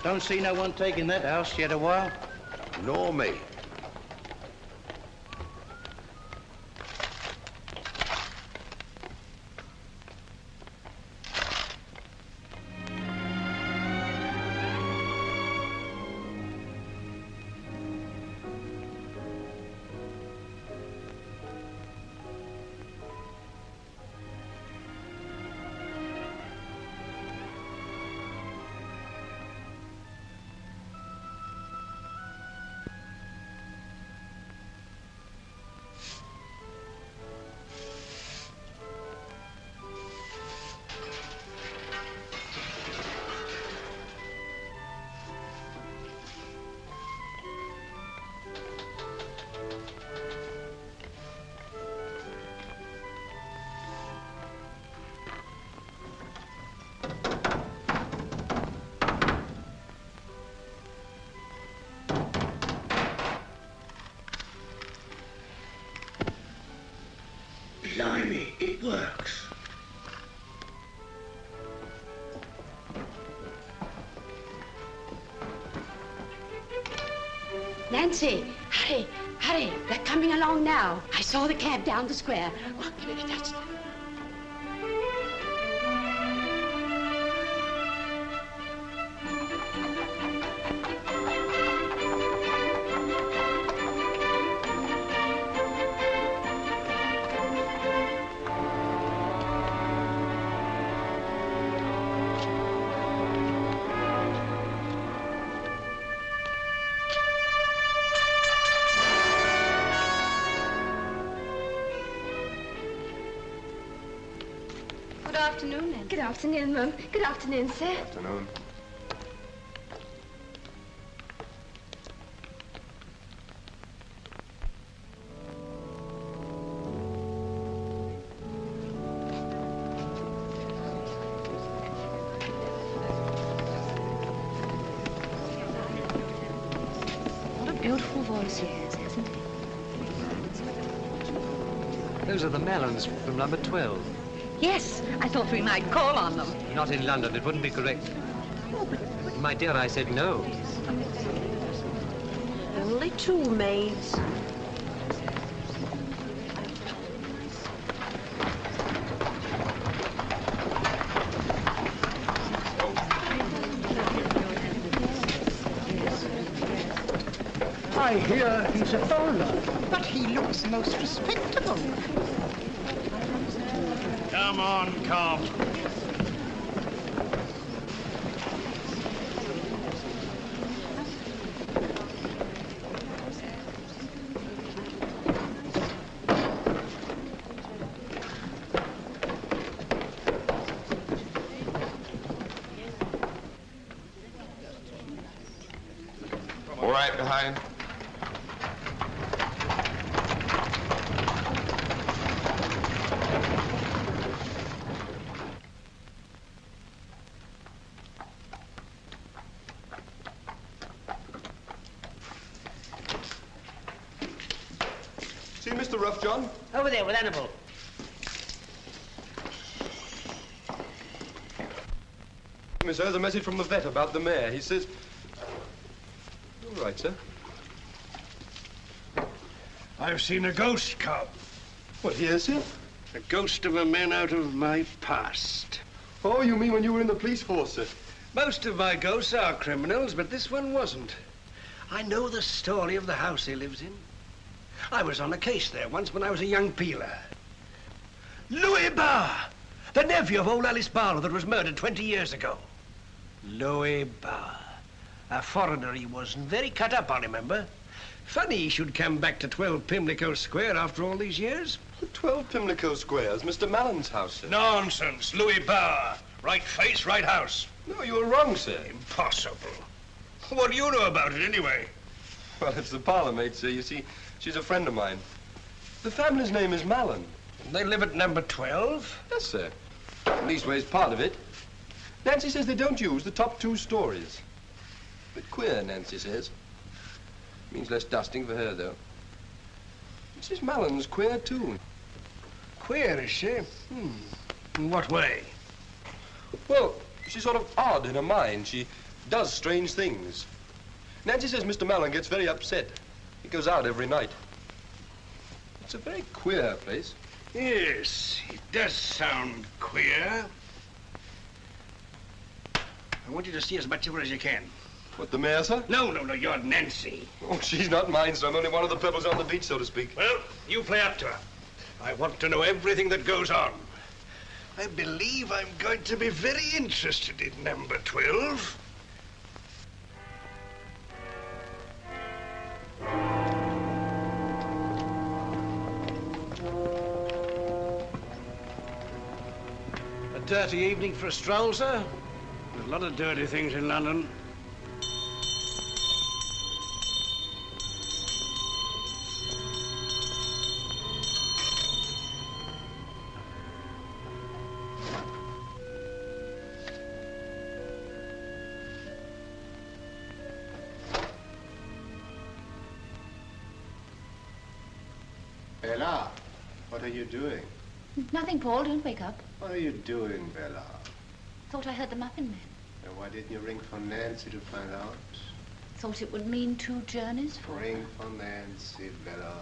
Don't see no one taking that house yet a while. Nor me. Blimey, it works. Nancy, hurry, hurry. They're coming along now. I saw the cab down the square. Oh, give it a touch. Good afternoon, Mum. Good afternoon, sir. Good afternoon. What a beautiful voice he has, hasn't he? Those are the Malens from number 12. Yes, I thought we might call on them. Not in London, it wouldn't be correct. Oh, but My dear, I said no. only two maids. I hear he's a bowler, but he looks most respectable. Come on, come. All right, behind. See Mr. Rough John? Over there with Annabelle. Miss, there's a message from the vet about the mare. He says... All right, sir. I've seen a ghost, Cobb. What, here, sir? A ghost of a man out of my past. Oh, you mean when you were in the police force, sir? Most of my ghosts are criminals, but this one wasn't. I know the story of the house he lives in. I was on a case there once when I was a young peeler. Louis Barr, the nephew of old Alice Barlow that was murdered 20 years ago. Louis Barr. A foreigner he was, and very cut up, I remember. Funny he should come back to 12 Pimlico Square after all these years. 12 Pimlico Square is Mr. Mallen's house, sir. Nonsense, Louis Barr. Right face, right house. No, you were wrong, sir. Impossible. What do you know about it, anyway? Well, it's the parlour maid, sir. You see, she's a friend of mine. The family's name is Malen. They live at number 12? Yes, sir. Leastways, part of it. Nancy says they don't use the top 2 stories. Bit queer, Nancy says. Means less dusting for her, though. Mrs. Mallen's queer, too. Queer, is she? In what way? Well, she's sort of odd in her mind. She does strange things. Nancy says Mr. Mallon gets very upset. He goes out every night. It's a very queer place. Yes, it does sound queer. I want you to see as much of her as you can. What, the mayor, sir? No, you're Nancy. Oh, she's not mine, sir. I'm only one of the pebbles on the beach, so to speak. Well, you play up to her. I want to know everything that goes on. I believe I'm going to be very interested in number 12. A dirty evening for a stroll, sir? There's a lot of dirty things in London. Bella, what are you doing? Nothing, Paul. Don't wake up. What are you doing, Bella? Thought I heard the muffin man. And why didn't you ring for Nancy to find out? Thought it would mean 2 journeys for her. Ring for Nancy, Bella.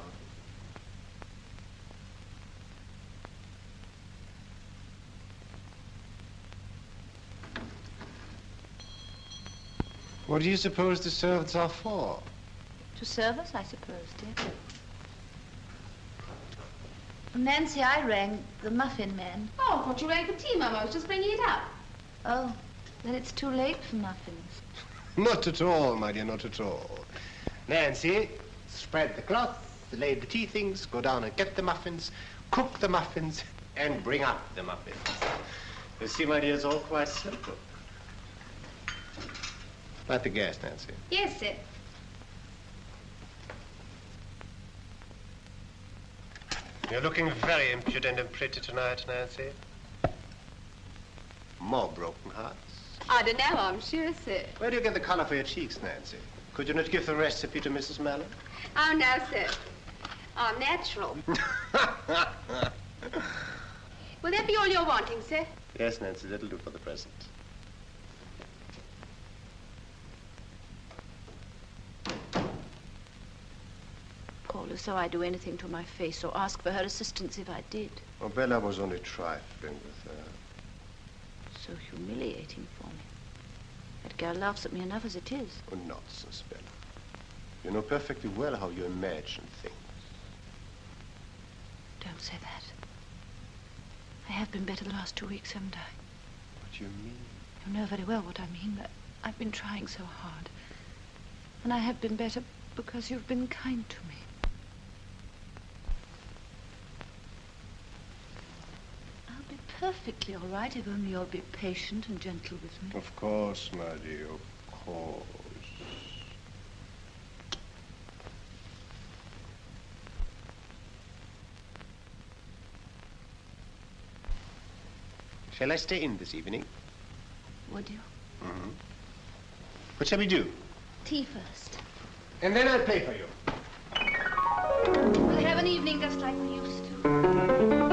What do you suppose the servants are for? To serve us, I suppose, dear. Nancy, I rang the muffin man. Oh, I thought you rang for tea, Mum. I was just bringing it up. Oh, then it's too late for muffins. Not at all, my dear, not at all. Nancy, spread the cloth, lay the tea things, go down and get the muffins, cook the muffins, and bring up the muffins. You see, my dear, it's all quite simple. Light the gas, Nancy. Yes, sir. You're looking very impudent and pretty tonight, Nancy. More broken hearts. I don't know, I'm sure, sir. Where do you get the color for your cheeks, Nancy? Could you not give the recipe to Mrs. Mallon? Oh, no, sir. I'm natural. Will that be all you're wanting, sir? Yes, Nancy, that'll do for the present. Paul, as though I'd do anything to my face or ask for her assistance if I did. Oh, Bella was only trifling with her. So humiliating for me. That girl laughs at me enough as it is. Oh, nonsense, Bella. You know perfectly well how you imagine things. Don't say that. I have been better the last 2 weeks, haven't I? What do you mean? You know very well what I mean, but I've been trying so hard. And I have been better because you've been kind to me. I'll be perfectly all right if only you'll be patient and gentle with me. Of course, my dear, of course. Shall I stay in this evening? Would you? Mm-hmm. What shall we do? Tea first. And then I'll pay for you. We'll have an evening just like we used to.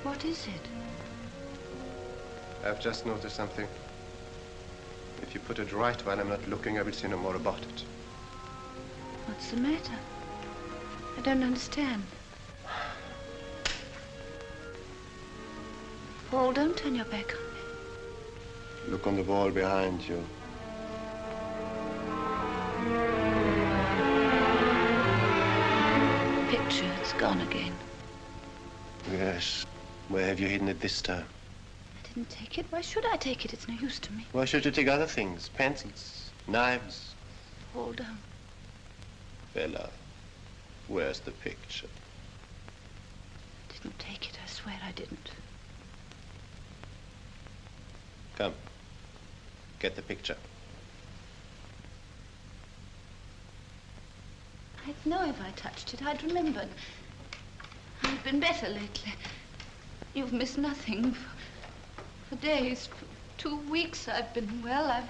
What is it? I've just noticed something. If you put it right while I'm not looking, I will say no more about it. What's the matter? I don't understand. Paul, don't turn your back on me. Look on the wall behind you. Picture, it's gone again. Yes. Where have you hidden it this time? I didn't take it. Why should I take it? It's no use to me. Why should you take other things? Pencils, knives. Paul, don't. Bella, Where's the picture? I didn't take it, I swear I didn't. Come. Get the picture. I'd know if I touched it, I'd remember. I've been better lately. You've missed nothing. For days, for 2 weeks I've been well. I've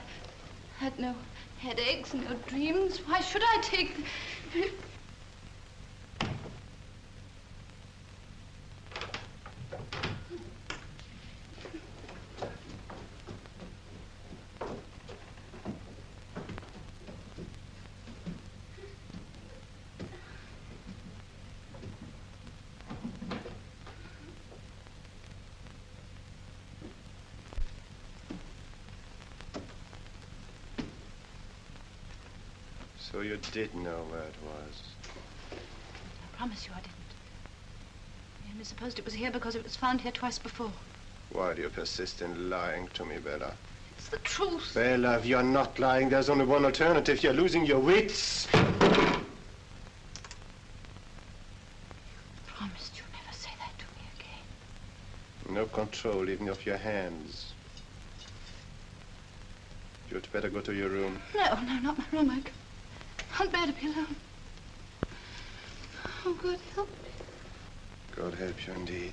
had no headaches, no dreams. Why should I take the... So you did know where it was? I promise you I didn't. I only supposed it was here because it was found here twice before. Why do you persist in lying to me, Bella? It's the truth. Bella, if you're not lying, there's only one alternative. You're losing your wits. You promised you'd never say that to me again. No control, even of your hands. You'd better go to your room. No, not my room. I can't bear to be alone. Oh, God help me. God help you indeed.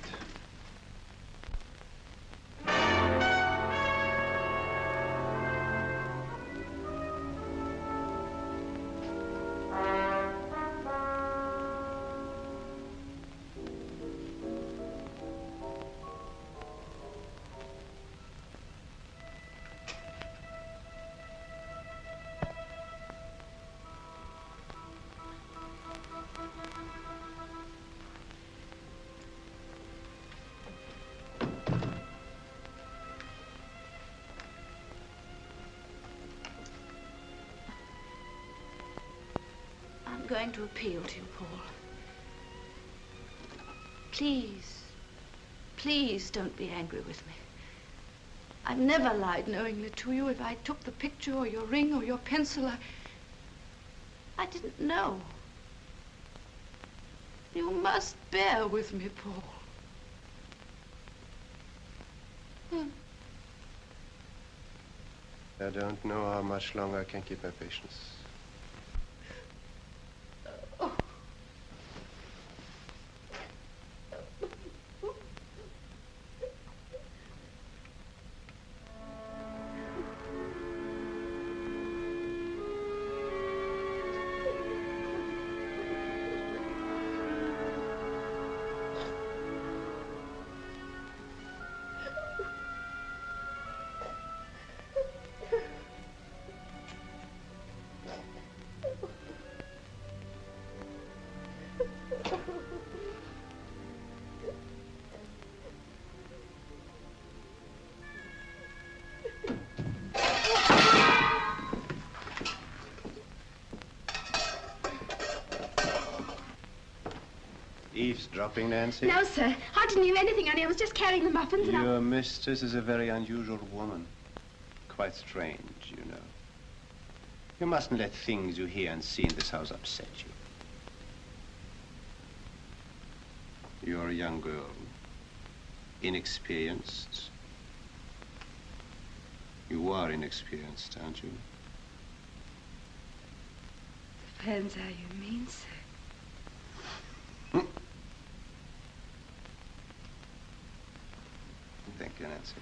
I'm going to appeal to you, Paul. Please, please don't be angry with me. I've never lied knowingly to you. If I took the picture or your ring or your pencil, I didn't know. You must bear with me, Paul. I don't know how much longer I can keep my patience. Eavesdropping, Nancy? No, sir. I didn't hear anything, only I was just carrying the muffins and Your mistress is a very unusual woman. Quite strange, you know. You mustn't let things you hear and see in this house upset you. You're a young girl. Inexperienced. You are inexperienced, aren't you? Depends how you mean, sir. Thank you, Nancy.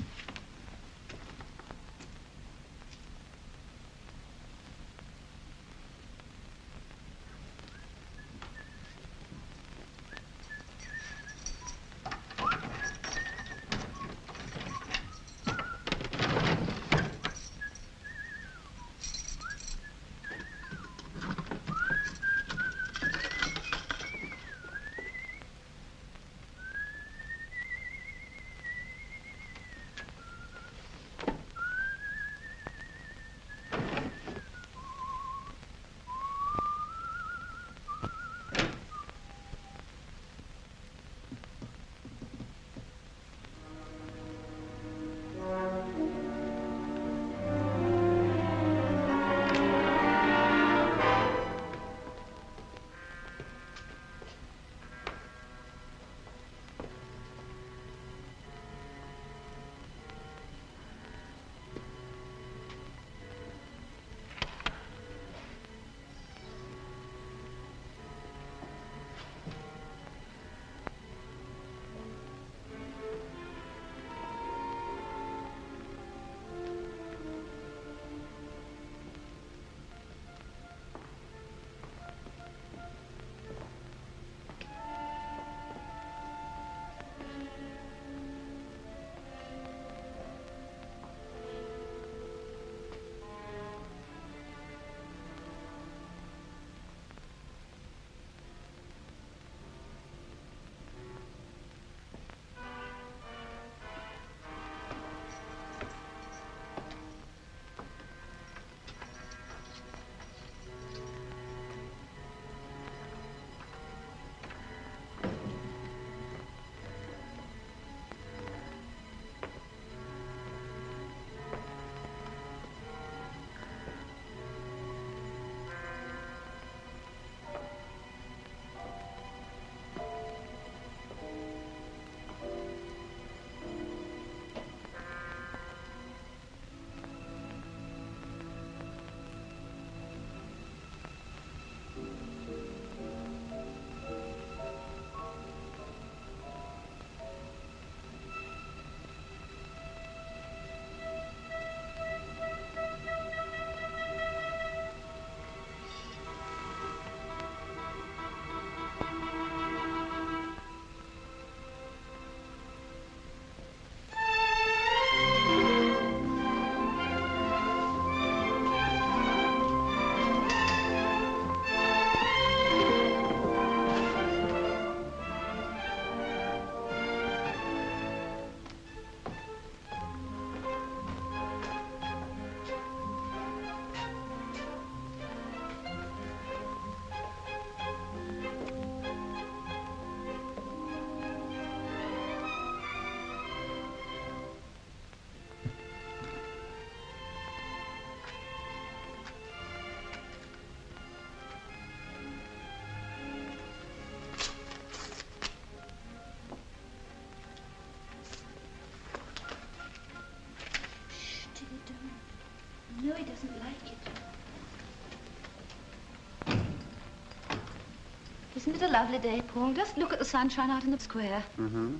Isn't it a lovely day, Paul? Just look at the sunshine out in the square. Mm-hmm.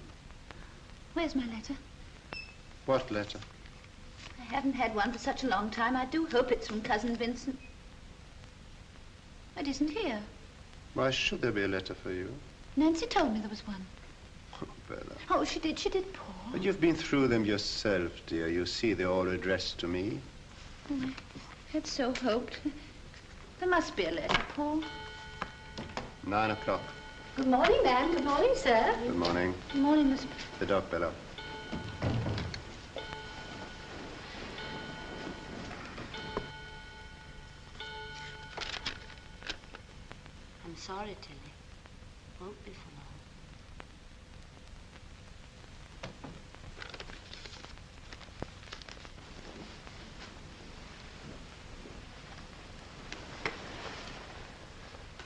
Where's my letter? What letter? I haven't had one for such a long time. I do hope it's from Cousin Vincent. It isn't here. Why should there be a letter for you? Nancy told me there was one. Oh, Bella. Oh, she did, Paul. But you've been through them yourself, dear. You see, they're all addressed to me. Oh, I had so hoped. There must be a letter, Paul. 9 o'clock. Good morning, ma'am. Good morning, sir. Good morning. Good morning, Miss... The dog, Bella. I'm sorry, Tilly. Won't be for long.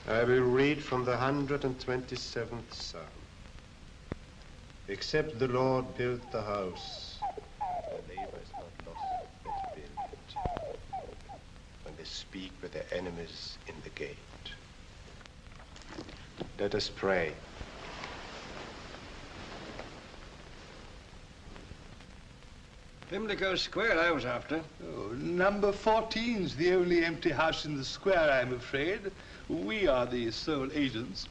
I will read from the 127th Psalm. Except the Lord built the house, the labor is not lost that build it. When they speak with their enemies in the gate. Let us pray. Pimlico Square I was after. Oh, number 14's the only empty house in the square, I'm afraid. We are the sole agents.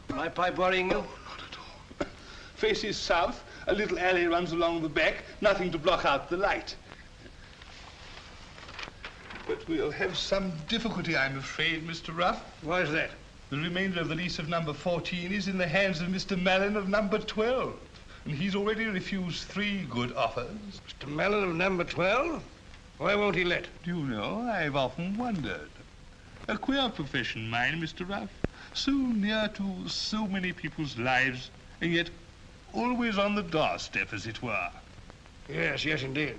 My pipe worrying you? Oh, not at all. Faces south, a little alley runs along the back, nothing to block out the light. But we'll have some difficulty, I'm afraid, Mr. Ruff. Why is that? The remainder of the lease of number 14 is in the hands of Mr. Mallon of number 12. And he's already refused 3 good offers. Mr. Mallon of number 12? Why won't he let? Do you know, I've often wondered. A queer profession, mine, Mr. Ruff. So near to so many people's lives, and yet always on the doorstep, as it were. Yes, yes, indeed.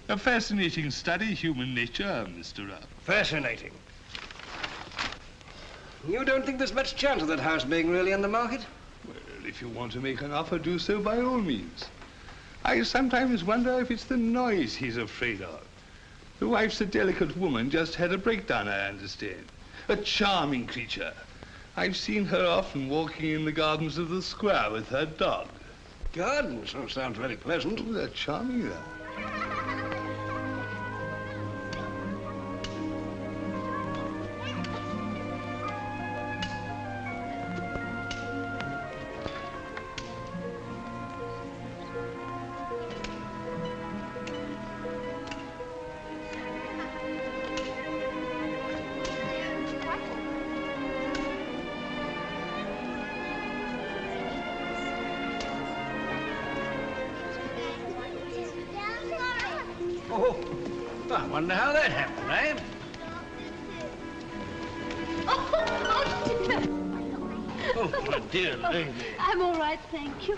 A fascinating study, human nature, Mr. Ruff. Fascinating. You don't think there's much chance of that house being really on the market? Well, if you want to make an offer, do so by all means. I sometimes wonder if it's the noise he's afraid of. The wife's a delicate woman, just had a breakdown, I understand. A charming creature. I've seen her often walking in the gardens of the square with her dog. Gardens? Oh, sounds very pleasant. Oh, they're charming, though. Oh, I wonder how that happened, eh? Oh, my dear lady. I'm all right, thank you.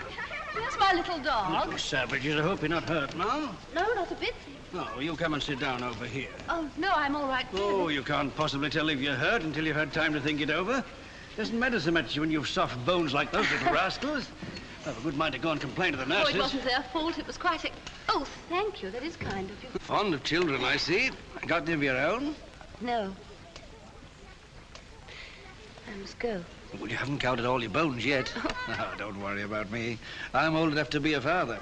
Where's my little dog? You savages, I hope you're not hurt now. No, not a bit. No, you come and sit down over here. Oh, no, I'm all right. Oh, you can't possibly tell if you're hurt until you've had time to think it over. Doesn't matter so much when you've soft bones like those little rascals. I've a good mind to go and complain to the nurses. Oh, it wasn't their fault. It was quite a... Oh, thank you. That is kind of you. Fond of children, I see. Got any of your own? No. I must go. Well, you haven't counted all your bones yet. Oh, don't worry about me. I'm old enough to be a father.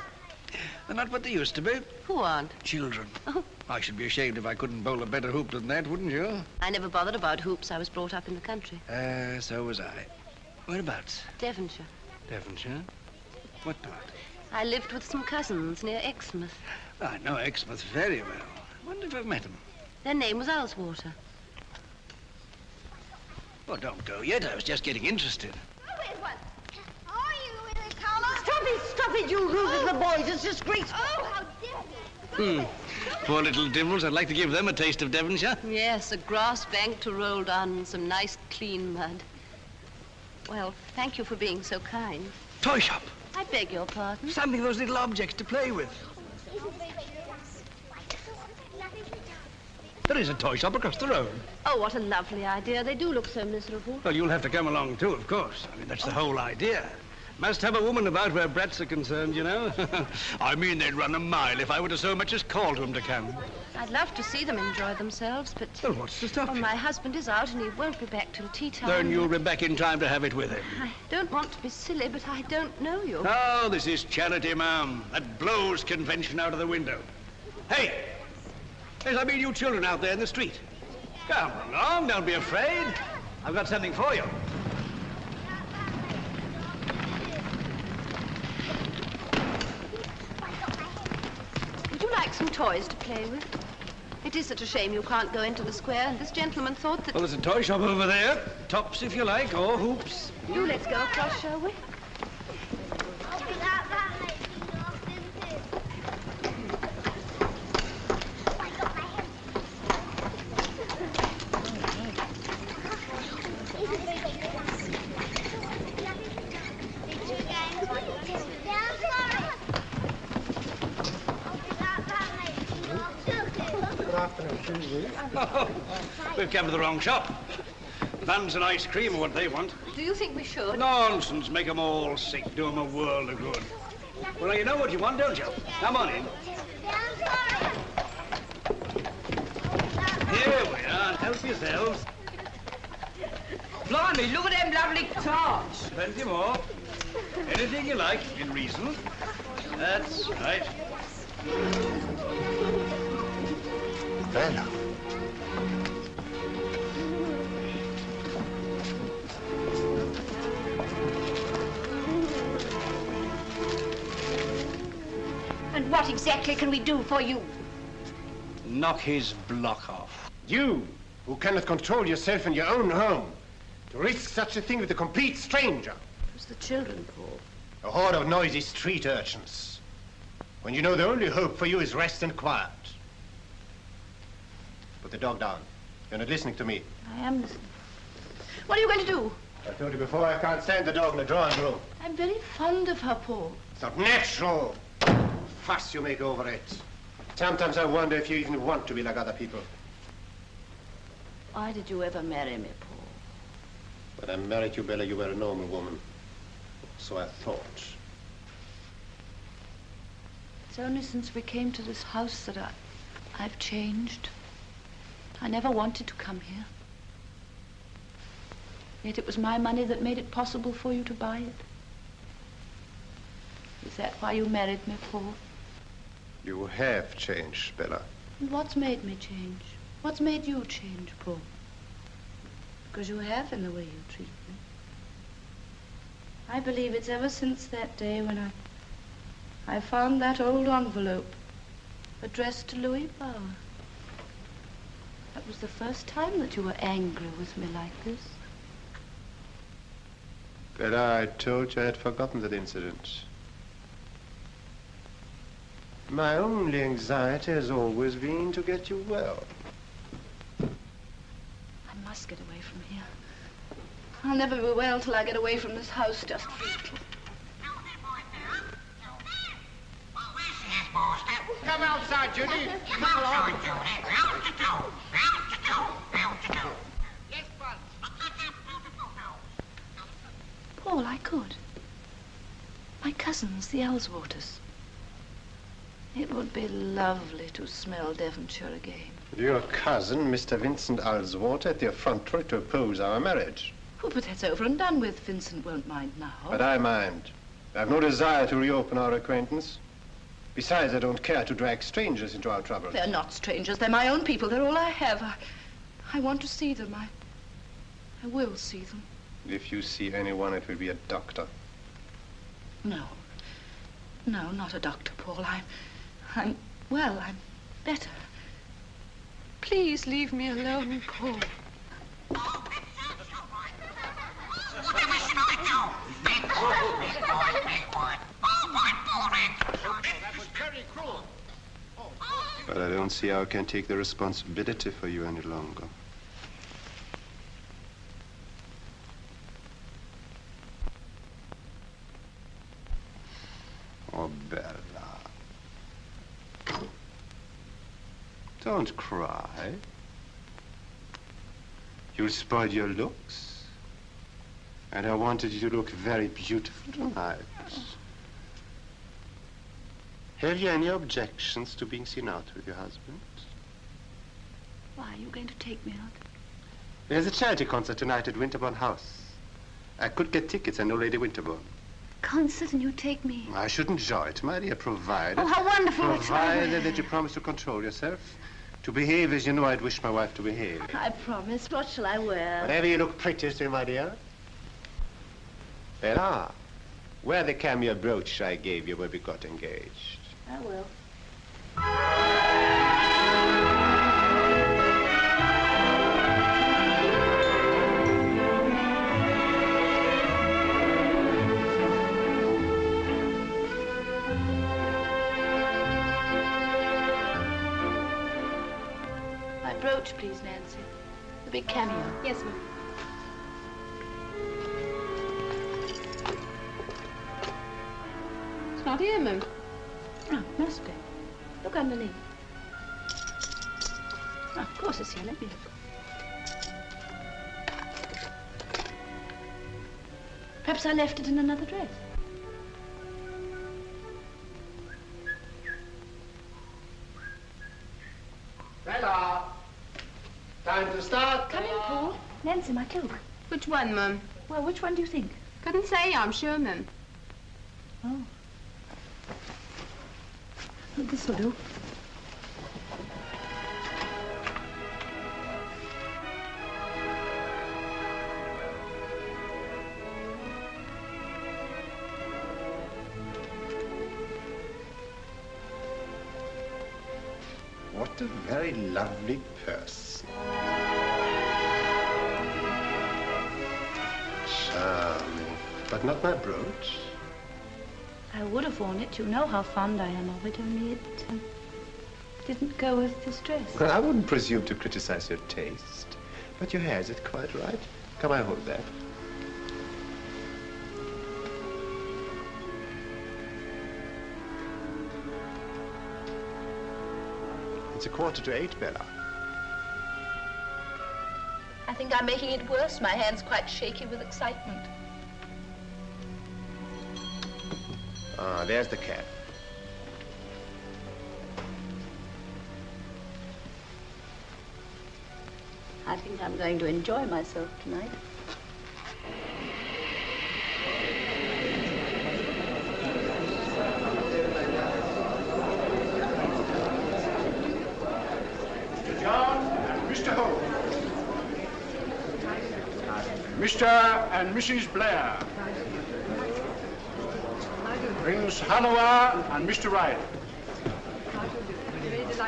They're not what they used to be. Who aren't? Children. Oh. I should be ashamed if I couldn't bowl a better hoop than that, wouldn't you? I never bothered about hoops. I was brought up in the country. So was I. Whereabouts? Devonshire. Devonshire? What part? I lived with some cousins near Exmouth. I know Exmouth very well. I wonder if I've met them. Their name was Ullswater. Oh, don't go yet. I was just getting interested. Stop it, you rude little boys. It's disgraceful. Oh, how dare you! Poor little dimwits. I'd like to give them a taste of Devonshire. Yes, a grass bank to roll down and some nice clean mud. Well, thank you for being so kind. Toy shop. I beg your pardon. Something those little objects to play with. There is a toy shop across the road. Oh, what a lovely idea. They do look so miserable. Well, you'll have to come along too, of course. I mean, that's the whole idea. Must have a woman about where brats are concerned, you know. I mean, they'd run a mile if I were to so much as call to them to come. I'd love to see them enjoy themselves, but... Well, what's to stop you? My husband is out and he won't be back till tea time. Then you'll be back in time to have it with him. I don't want to be silly, but I don't know you. Oh, this is charity, ma'am. That blows convention out of the window. Hey! Yes, I mean you children out there in the street. Come along, don't be afraid. I've got something for you. Would you like some toys to play with? It is such a shame you can't go into the square, and this gentleman thought that... Well, there's a toy shop over there. Tops, if you like, or hoops. Do let's go across, shall we? Oh, we've come to the wrong shop. Buns and ice cream are what they want. Do you think we should? Nonsense. Make them all sick. Do them a world of good. Well, now, you know what you want, don't you? Come on in. Here we are. Help yourselves. Blimey, look at them lovely tarts. Plenty more. Anything you like, in reason. That's right. Bella. And what exactly can we do for you? Knock his block off. You, who cannot control yourself in your own home, to risk such a thing with a complete stranger. It's the children, Paul. A horde of noisy street urchins, when you know the only hope for you is rest and quiet. Put the dog down. You're not listening to me. I am listening. What are you going to do? I told you before, I can't stand the dog in the drawing room. I'm very fond of her, Paul. It's not natural. Fuss you make over it. Sometimes I wonder if you even want to be like other people. Why did you ever marry me, Paul? When I married you, Bella, you were a normal woman. So I thought. It's only since we came to this house that I've changed. I never wanted to come here. Yet it was my money that made it possible for you to buy it. Is that why you married me, Paul? You have changed, Bella. And what's made me change? What's made you change, Paul? Because you have in the way you treat me. I believe it's ever since that day when I found that old envelope addressed to Louis Bauer. That was the first time that you were angry with me like this. Bella, I told you I had forgotten that incident. My only anxiety has always been to get you well. I must get away from here. I'll never be well till I get away from this house just for a little. Come outside, Judy. Come along. Yes, Bud. Paul, I could. My cousins, the Ellswaters. It would be lovely to smell Devonshire again. Your cousin, Mr. Vincent Alswater, at the effrontery to oppose our marriage. Oh, but that's over and done with. Vincent won't mind now. But I mind. I have no desire to reopen our acquaintance. Besides, I don't care to drag strangers into our trouble. They're not strangers. They're my own people. They're all I have. I want to see them. I will see them. If you see anyone, it will be a doctor. No. No, not a doctor, Paul. I'm better. Please leave me alone, Paul. But I don't see how I can take the responsibility for you any longer. Oh, Bella. Don't cry. You'll spoil your looks. And I wanted you to look very beautiful tonight. Have you any objections to being seen out with your husband? Why, are you going to take me out? There's a charity concert tonight at Winterbourne House. I could get tickets, I know Lady Winterbourne. Concert and you take me? I should enjoy it, my dear, provided... Oh, how wonderful. Provided that you promise to control yourself. To behave as you know I'd wish my wife to behave. I promise. What shall I wear? Whatever you look prettiest in, my dear. Bella, wear the cameo brooch I gave you when we got engaged. I will. My brooch, please, Nancy. The big cameo. Yes, ma'am. It's not here, ma'am. Oh, must be. Look underneath. Oh, of course it's here. Let me look. Perhaps I left it in another dress. Bella! Time to start. Come in, Paul. Nancy, my cloak. Which one, ma'am? Well, which one do you think? Couldn't say, I'm sure, ma'am. Oh. Oh, this will do. What a very lovely purse. Charming. But not my brooch. I would have worn it. You know how fond I am of it, only it didn't go with this dress. Well, I wouldn't presume to criticize your taste. But your hair, is it quite right? Come, I hold that. It's 7:45, Bella. I think I'm making it worse. My hand's quite shaky with excitement. Ah, there's the cab. I think I'm going to enjoy myself tonight. Mr. John and Mr. Holt. Mr. and Mrs. Blair. Prince Hanover and Mr. Wright.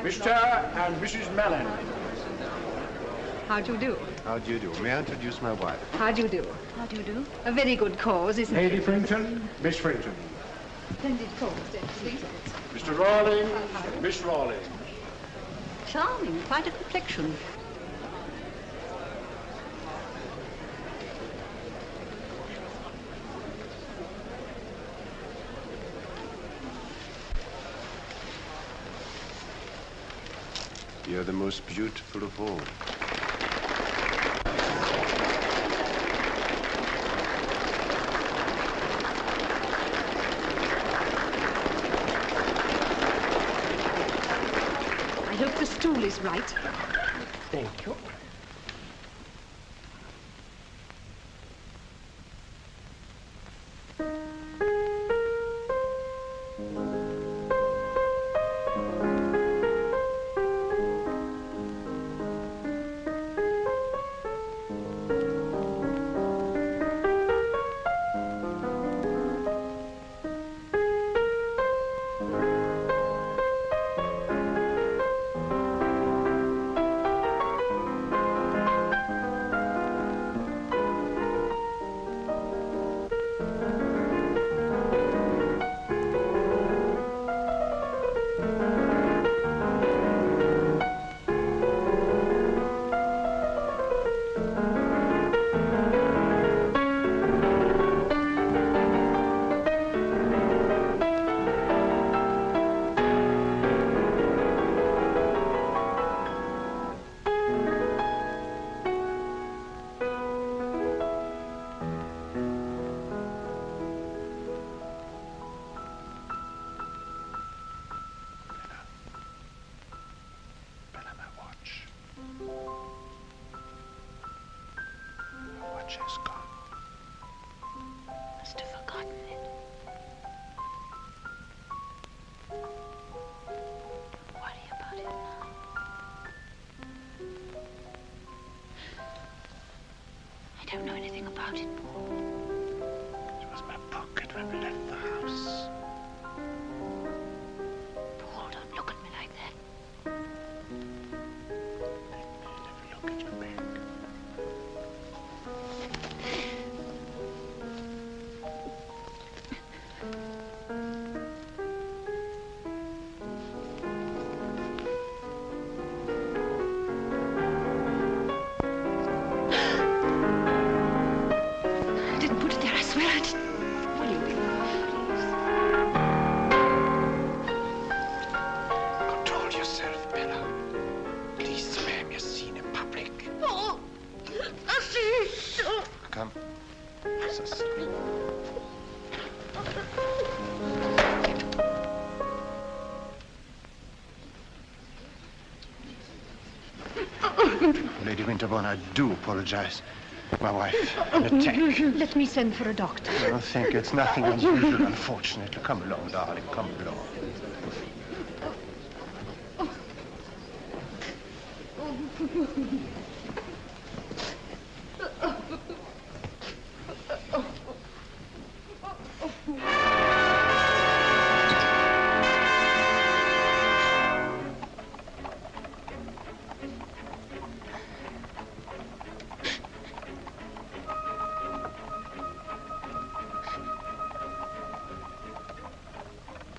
Mr. and Mrs. Mallon. How do you do? How do you do? May I introduce my wife? How do you do? How do you do? A very good cause, isn't it? Lady Frinton, Miss Frinton. Splendid cause, actually. Mr. Rawling, Miss Rawling. Charming, quite a complexion. You're the most beautiful of all. I hope the stool is right. Thank you. is gone. Must have forgotten it. Don't worry about it now. I don't know anything about it, Paul. It was my pocket when we left the house. Paul, don't look at me like that. Let me look at your bag. I didn't put it there, I swear I didn't. Will you be Control yourself, Bella. Please spare me a scene in public. Oh, Come. So sleep. Lady Winterbourne, I do apologize. My wife, an attack. Let me send for a doctor. Oh, thank you. It's nothing unusual, unfortunately. Come along, darling. Come along.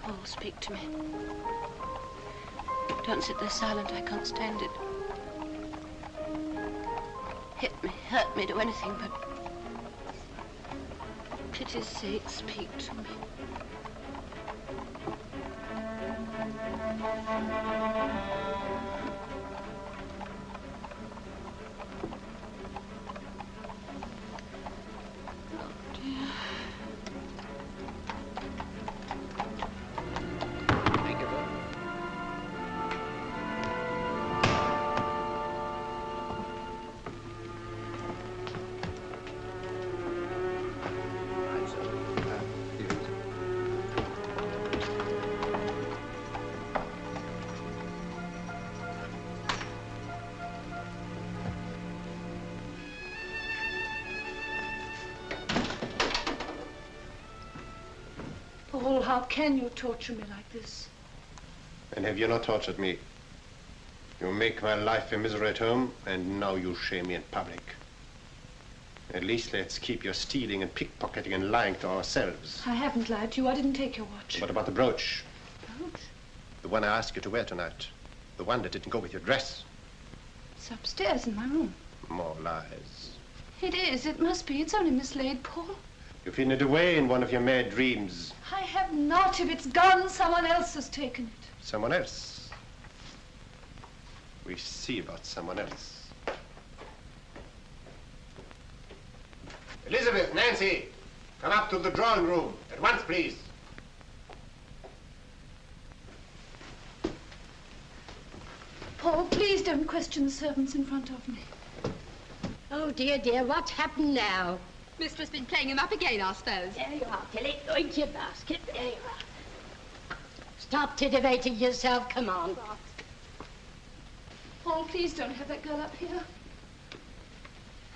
Paul, speak to me. Don't sit there silent. I can't stand it. Hit me, hurt me, do anything, but for pity's sake, speak to me. Paul, how can you torture me like this? And have you not tortured me? You make my life a misery at home, and now you shame me in public. At least let's keep your stealing and pickpocketing and lying to ourselves. I haven't lied to you. I didn't take your watch. What about the brooch? Brooch? The one I asked you to wear tonight. The one that didn't go with your dress. It's upstairs in my room. More lies. It is. It must be. It's only mislaid, Paul. You've hidden it away in one of your mad dreams. I have not. If it's gone, someone else has taken it. Someone else. We see about someone else. Elizabeth, Nancy, come up to the drawing room at once, please. Paul, please don't question the servants in front of me. Oh, dear, dear, what's happened now? Mistress been playing him up again, I suppose. There you are, Tilly. Go into your basket. There you are. Stop titivating yourself. Come on. Paul, please don't have that girl up here.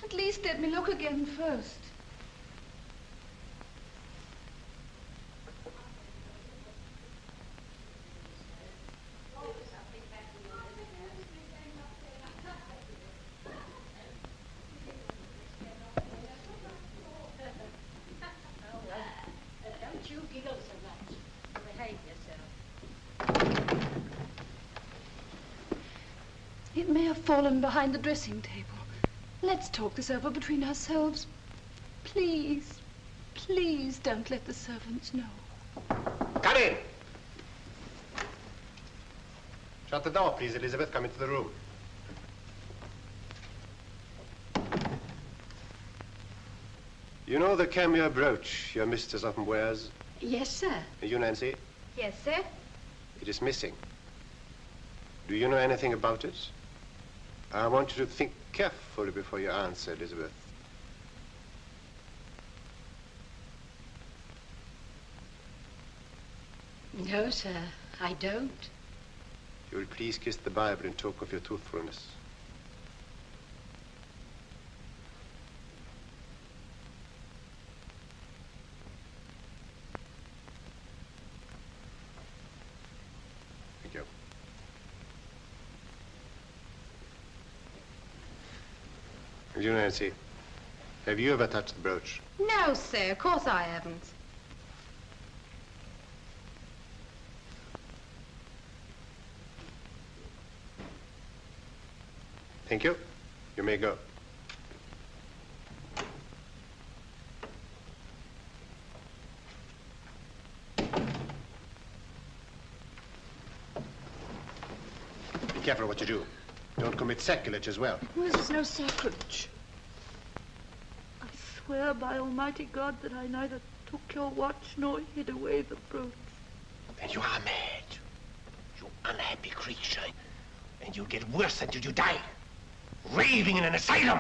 At least let me look again first. Don't you giggle so much. Behave yourself. It may have fallen behind the dressing table. Let's talk this over between ourselves. Please, please don't let the servants know. Come in. Shut the door, please, Elizabeth. Come into the room. You know the cameo brooch your mistress often wears? Yes, sir. You, Nancy? Yes, sir. It is missing. Do you know anything about it? I want you to think carefully before you answer, Elizabeth. No, sir, I don't. You will please kiss the Bible in token of your truthfulness. Thank you. And you, Nancy, have you ever touched the brooch? No, sir, of course I haven't. Thank you. You may go. Be careful what you do. Don't commit sacrilege as well. This is no sacrilege. I swear by Almighty God that I neither took your watch nor hid away the brooch. Then you are mad. You unhappy creature. And you'll get worse until you die. Raving in an asylum.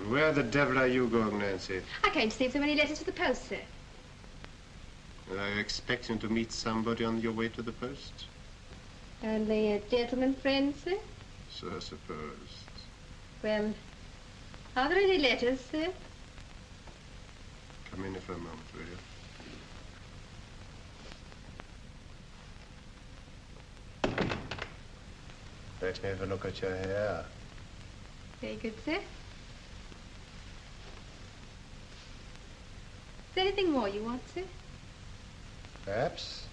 Where the devil are you going, Nancy? I came to see if there were any letters for the post, sir. Are you expecting to meet somebody on your way to the post? Only a gentleman friend, sir? So I suppose. Well, are there any letters, sir? Come in for a moment, will you? Let me have a look at your hair. Very good, sir. Is there anything more you want, sir? Perhaps.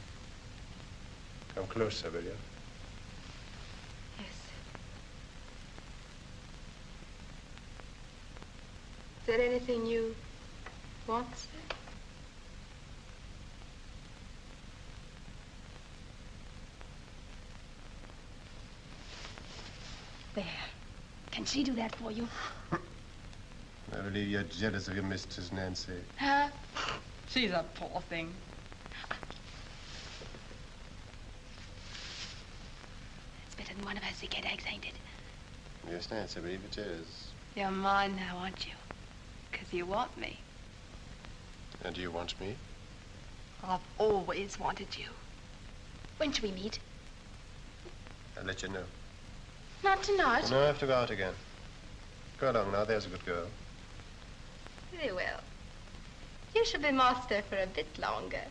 Come closer, will you? Yes. Is there anything you want, sir? There. Can she do that for you? I believe you're jealous of your mistress, Nancy. Her? She's a poor thing. It's better than one of her sick headaches, ain't it? Yes, Nancy, I believe it is. You're mine now, aren't you? Because you want me. And do you want me? I've always wanted you. When shall we meet? I'll let you know. Not tonight. No, I have to go out again. Go along now, there's a good girl. Very well. You shall be master for a bit longer.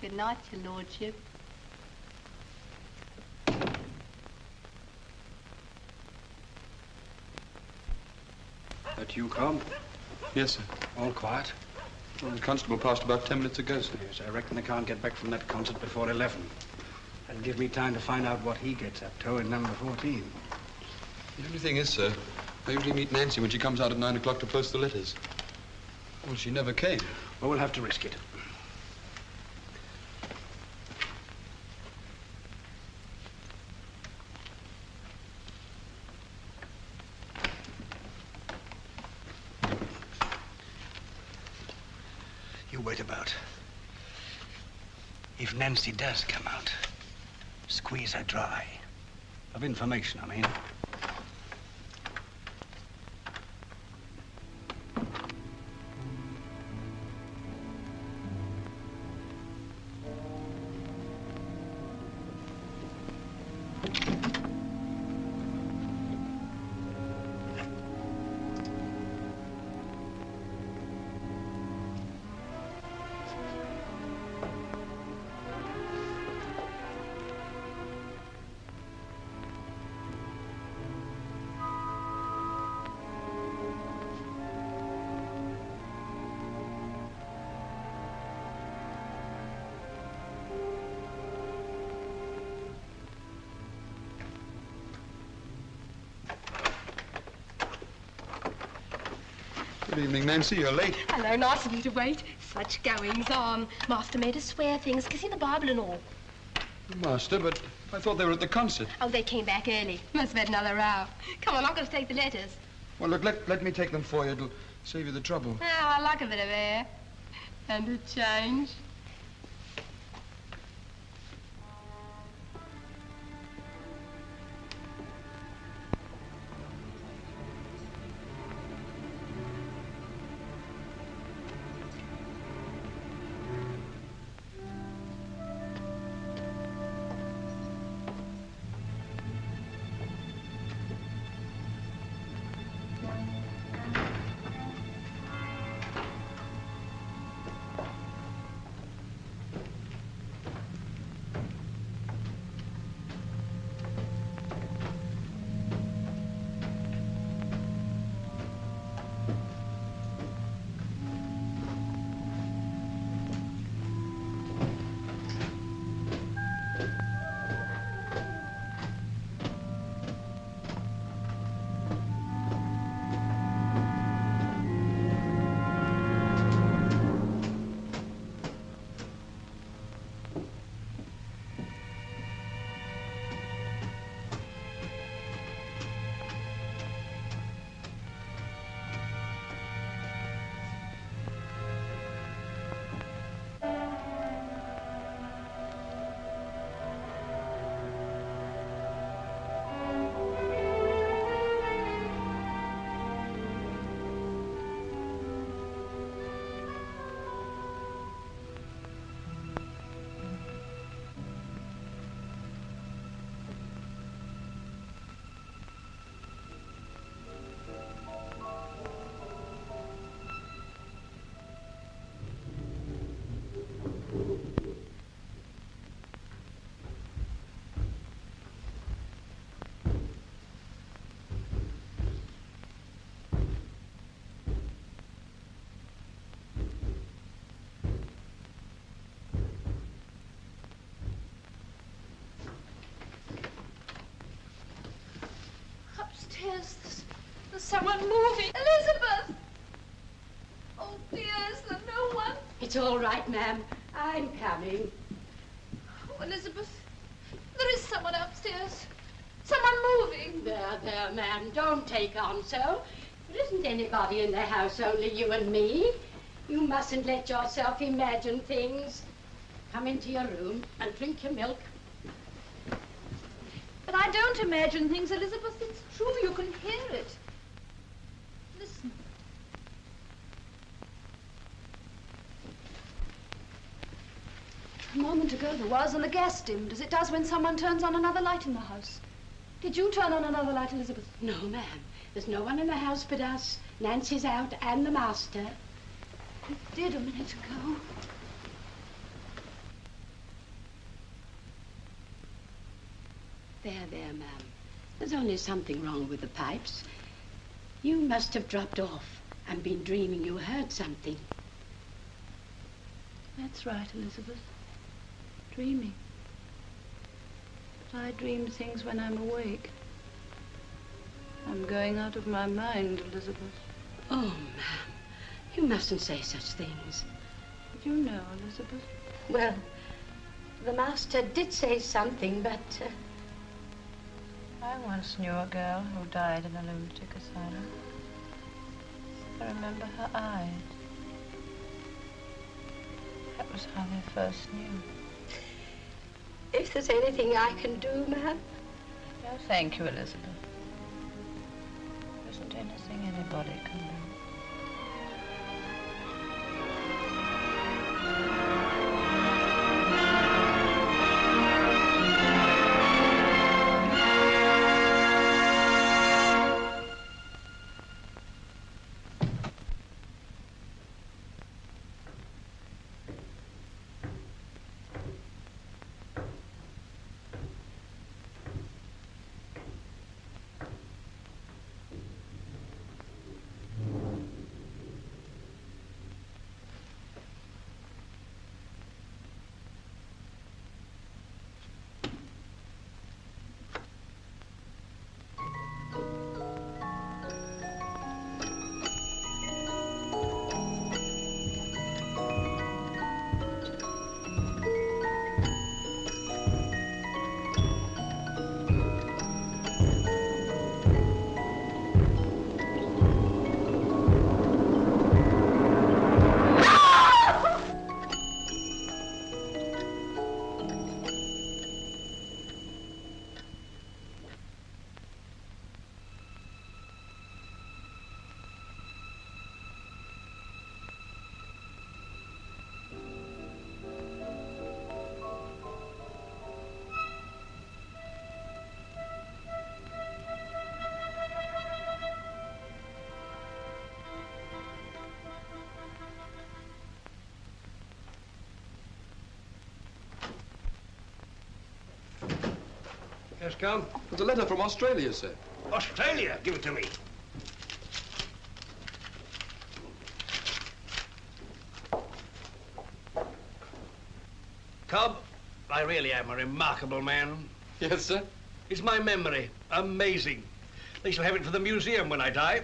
Good night, your lordship. That you, Cobb? Yes, sir. All quiet? Well, the constable passed about 10 minutes ago, sir. Yes, I reckon I can't get back from that concert before 11. That'll give me time to find out what he gets up to in number 14. The only thing is, sir, I usually meet Nancy when she comes out at 9 o'clock to post the letters. Well, she never came. Well, we'll have to risk it. You wait about. If Nancy does come out, squeeze her dry. Of information, I mean. Good evening, Nancy. You're late. Hello, nice of you to wait. Such goings on. Master made us swear things, kissing the Bible and all. Master, but I thought they were at the concert. Oh, they came back early. Must have had another row. Come on, I'm going to take the letters. Well, look, let me take them for you. It'll save you the trouble. Oh, I like a bit of air. And a change. There's someone moving. Elizabeth! Oh, dear, is there no one? It's all right, ma'am. I'm coming. Oh, Elizabeth, there is someone upstairs. Someone moving. There, ma'am. Don't take on so. There isn't anybody in the house, only you and me. You mustn't let yourself imagine things. Come into your room and drink your milk. But I don't imagine things, Elizabeth. It's true. You can hear it. Listen. A moment ago there was, and the gas dimmed, as it does when someone turns on another light in the house. Did you turn on another light, Elizabeth? No, ma'am. There's no one in the house but us. Nancy's out and the master. It did a minute ago. There, ma'am. There's only something wrong with the pipes. You must have dropped off and been dreaming you heard something. That's right, Elizabeth. Dreaming. But I dream things when I'm awake. I'm going out of my mind, Elizabeth. Oh, ma'am, you mustn't say such things. But you know, Elizabeth. Well, the master did say something, but... I once knew a girl who died in a lunatic asylum. I remember her eyes. That was how they first knew. If there's anything I can do, ma'am? No, thank you, Elizabeth. There isn't anything anybody can do. Yes, come. It's a letter from Australia, sir. Australia? Give it to me. Cobb, I really am a remarkable man. Yes, sir. It's my memory. Amazing. They shall have it for the museum when I die.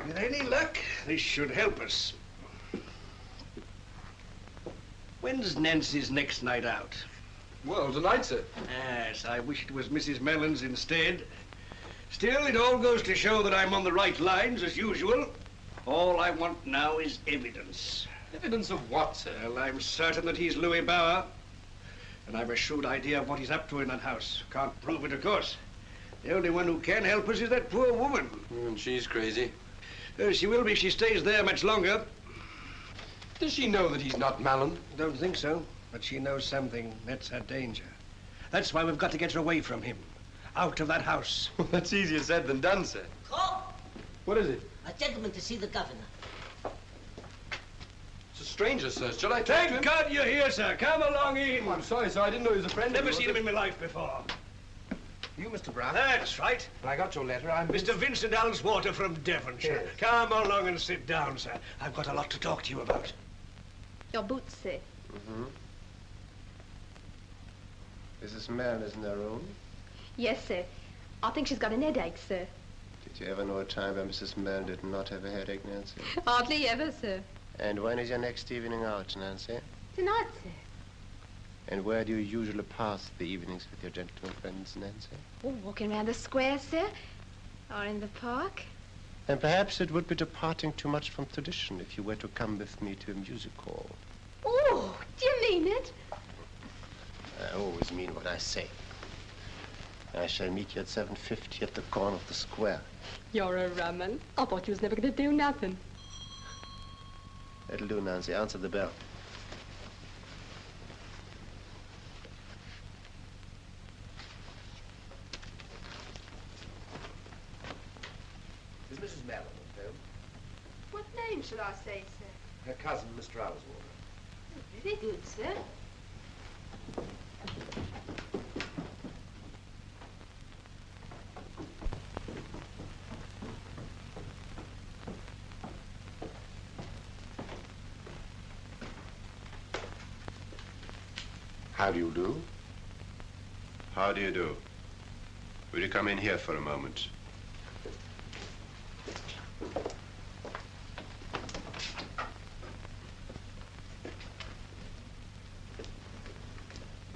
With any luck, this should help us. When's Nancy's next night out? Well, tonight, sir. Yes, I wish it was Mrs. Mellon's instead. Still, it all goes to show that I'm on the right lines, as usual. All I want now is evidence. Evidence of what, sir? Well, I'm certain that he's Louis Bauer. And I've a shrewd idea of what he's up to in that house. Can't prove it, of course. The only one who can help us is that poor woman. And she's crazy. She will be if she stays there much longer. Does she know that he's not Mallon? Don't think so. But she knows something. That's her danger. That's why we've got to get her away from him. Out of that house. That's easier said than done, sir. Call! What is it? A gentleman to see the governor. It's a stranger, sir. Shall I talk to him? Thank God you're here, sir. Come along in. Oh, I'm sorry, sir. I didn't know he was a friend of Never yours. seen him in my life before. You, Mr. Brown? That's right. I got your letter. I'm Mr. Vincent Alswater from Devonshire. Yes. Come along and sit down, sir. I've got a lot to talk to you about. Your boots, sir. Mm-hmm. Mrs. Mallon is in her room? Yes, sir. I think she's got an headache, sir. Did you ever know a time when Mrs. Mallon did not have a headache, Nancy? Hardly ever, sir. And when is your next evening out, Nancy? Tonight, sir. And where do you usually pass the evenings with your gentleman friends, Nancy? Oh, walking around the square, sir. Or in the park. And perhaps it would be departing too much from tradition if you were to come with me to a music hall. Oh, do you mean it? I always mean what I say. I shall meet you at 7:50 at the corner of the square. You're a rum 'un. I thought you was never going to do nothing. That'll do, Nancy. Answer the bell. Is Mrs. Mallon at home? What name should I say, sir? Her cousin, Mr. Alswater. Very good, sir. How do you do? How do you do? Will you come in here for a moment?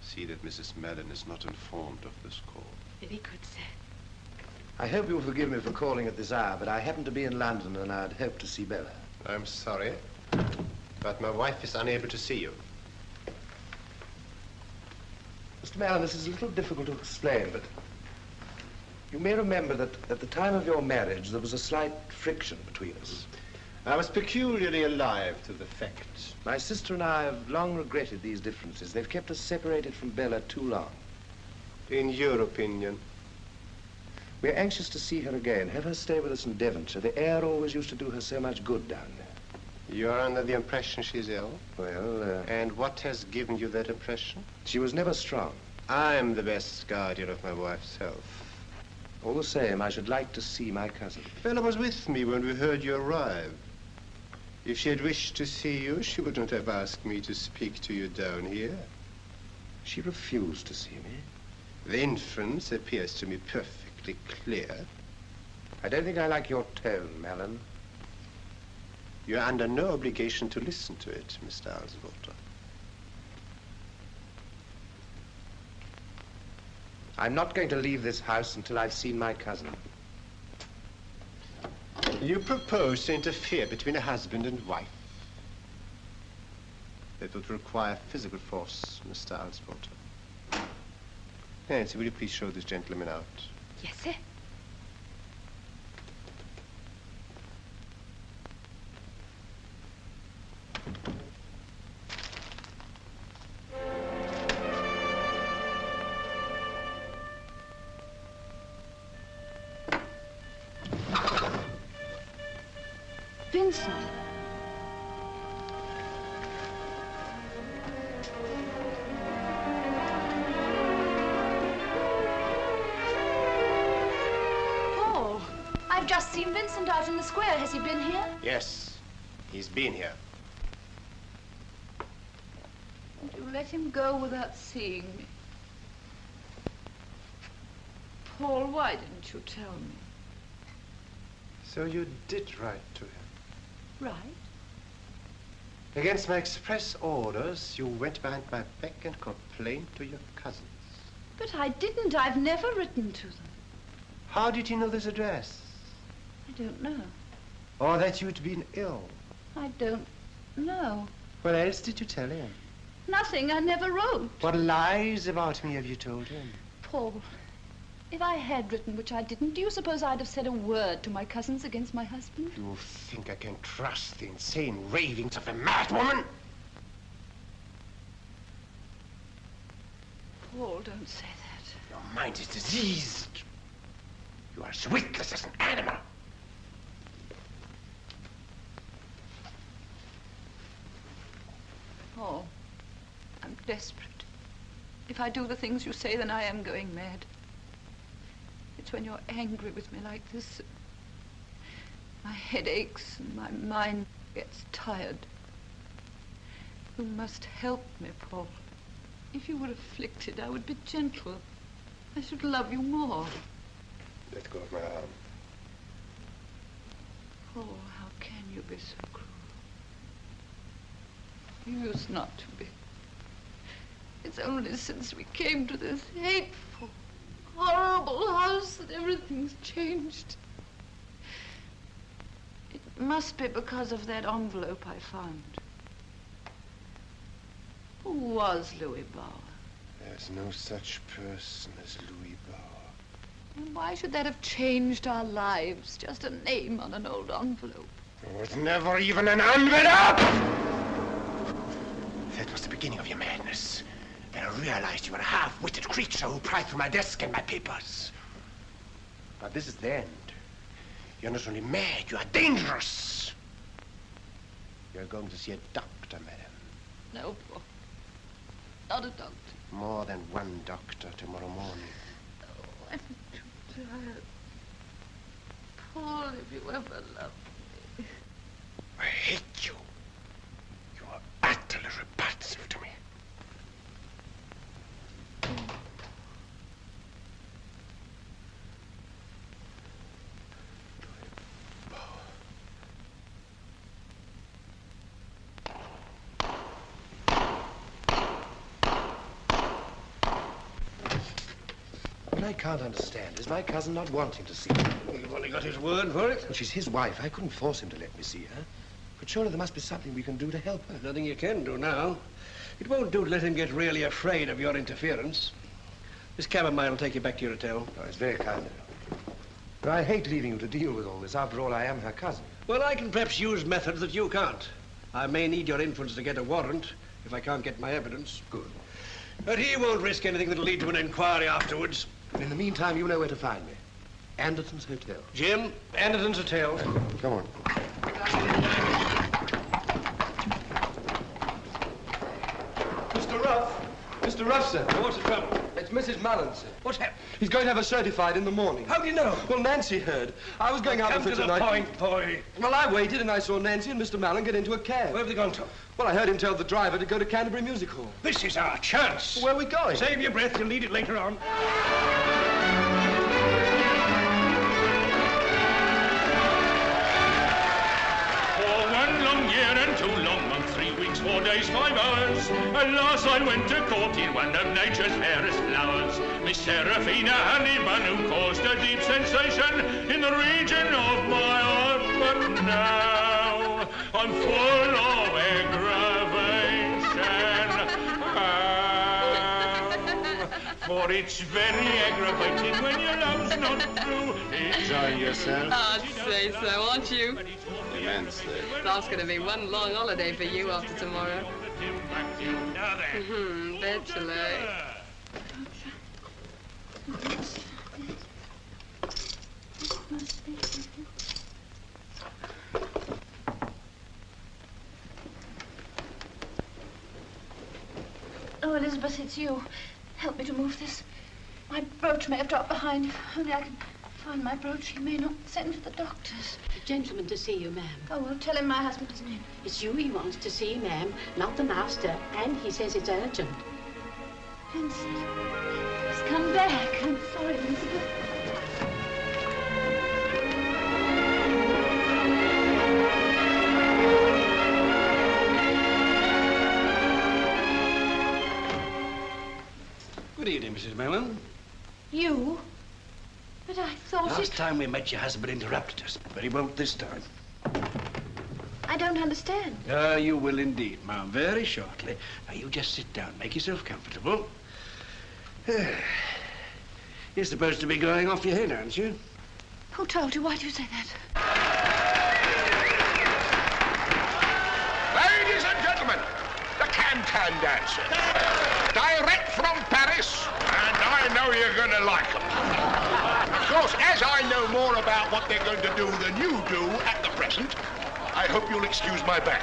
See that Mrs. Mallon is not informed of this call. Very good, sir. I hope you'll forgive me for calling at this hour, but I happen to be in London and I'd hoped to see Bella. I'm sorry, but my wife is unable to see you. Mr. Mallon, this is a little difficult to explain, but you may remember that at the time of your marriage, there was a slight friction between us. I was peculiarly alive to the fact. My sister and I have long regretted these differences. They've kept us separated from Bella too long. In your opinion? We're anxious to see her again, have her stay with us in Devonshire. The air always used to do her so much good down there. You're under the impression she's ill? Well, And what has given you that impression? She was never strong. I'm the best guardian of my wife's health. All the same, I should like to see my cousin. Bella was with me when we heard you arrive. If she had wished to see you, she wouldn't have asked me to speak to you down here. She refused to see me. The inference appears to me perfectly clear. I don't think I like your tone, Mallon. You're under no obligation to listen to it, Mr. Alswater. I'm not going to leave this house until I've seen my cousin. You propose to interfere between a husband and wife. That would require physical force, Mr. Alswater. Nancy, will you please show this gentleman out? Yes, sir. Vincent. just seen Vincent out in the square. Has he been here? Yes, he's been here. And you let him go without seeing me. Paul, why didn't you tell me? So you did write to him? Right. Against my express orders, you went behind my back and complained to your cousins. But I didn't. I've never written to them. How did he know this address? I don't know. Or that you'd been ill? I don't know. What else did you tell him? Nothing. I never wrote. What lies about me have you told him? Paul, if I had written, which I didn't, do you suppose I'd have said a word to my cousins against my husband? You think I can trust the insane ravings of a mad woman? Paul, don't say that. Your mind is diseased. You are as witless as an animal. Paul, I'm desperate. If I do the things you say, then I am going mad. It's when you're angry with me like this, my head aches and my mind gets tired. You must help me, Paul. If you were afflicted, I would be gentle. I should love you more. Let go of my arm. Paul, how can you be so cruel? You used not to be. It's only since we came to this hateful, horrible house that everything's changed. It must be because of that envelope I found. Who was Louis Bauer? There's no such person as Louis Bauer. And why should that have changed our lives? Just a name on an old envelope. It was never even an envelope! That was the beginning of your madness. Then I realized you were a half-witted creature who pried through my desk and my papers. But this is the end. You're not only mad, you are dangerous. You're going to see a doctor, madam. No, Paul. Not a doctor. More than one doctor tomorrow morning. Oh, I'm too tired. Paul, if you ever loved me. I hate you. You are utterly repulsive to me. What I can't understand is my cousin not wanting to see her. Well, you've only got his word for it. Well, she's his wife. I couldn't force him to let me see her. But surely there must be something we can do to help her. There's nothing you can do now. It won't do to let him get really afraid of your interference. This chamomile will take you back to your hotel. Oh, it's very kind of you. But I hate leaving you to deal with all this. After all, I am her cousin. Well, I can perhaps use methods that you can't. I may need your influence to get a warrant if I can't get my evidence. Good. But he won't risk anything that'll lead to an inquiry afterwards. And in the meantime, you know where to find me. Anderton's Hotel. Jim, Anderton's Hotel. Come on. Mr. Ruff. Mr. Ruff, sir. What's the trouble? It's Mrs. Mallon, sir. What's happened? He's going to have her certified in the morning. How do you know? Well, Nancy heard. I was going out with her tonight. Come to the point, boy. Well, I waited and I saw Nancy and Mr. Mallon get into a cab. Where have they gone to? Well, I heard him tell the driver to go to Canterbury Music Hall. This is our chance. Where are we going? Save your breath. You'll need it later on. For 1 long year and 2 long months, 3 weeks, 4 days, 5 hours. At last I went to court in one of nature's fairest flowers, Miss Seraphina Honeyman, who caused a deep sensation in the region of my heart. But now I'm full of aggravation. For it's very aggravating when your love's not true. Enjoying yourself? I'd say so, aren't you? Immensely. That's going to be one long holiday for you after tomorrow. Virtually. Oh, Elizabeth, it's you. Help me to move this. My brooch may have dropped behind. If only I can Find my brooch. He may not send for the doctors. A gentleman to see you, ma'am. Oh, well, tell him my husband is in. It's you he wants to see, ma'am, not the master. And he says it's urgent. Vincent, he's come back. I'm sorry, Elizabeth. Good evening, Mrs. Mallon. You? But I thought Last time we met, your husband interrupted us, but he won't this time. I don't understand. You will indeed, ma'am, very shortly. Now, you just sit down, make yourself comfortable. You're supposed to be going off your head, aren't you? Who told you? Why do you say that? Ladies and gentlemen, the can-can dancer. Direct from Paris, and I know you're going to like them. Of course, as I know more about what they're going to do than you do at the present, I hope you'll excuse my back.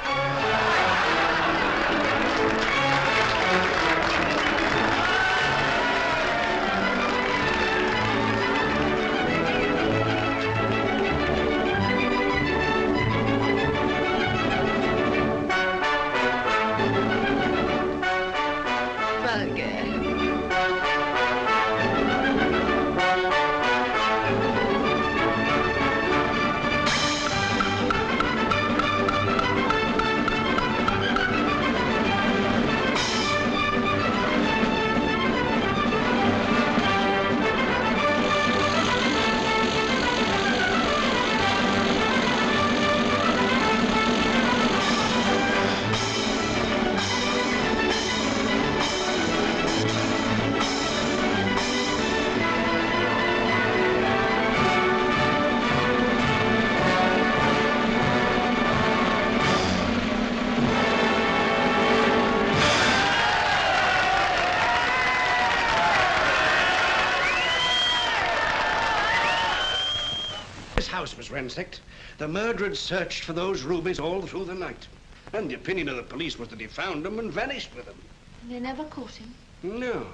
Was ransacked. The murderer had searched for those rubies all through the night. And the opinion of the police was that he found them and vanished with them. And they never caught him? No.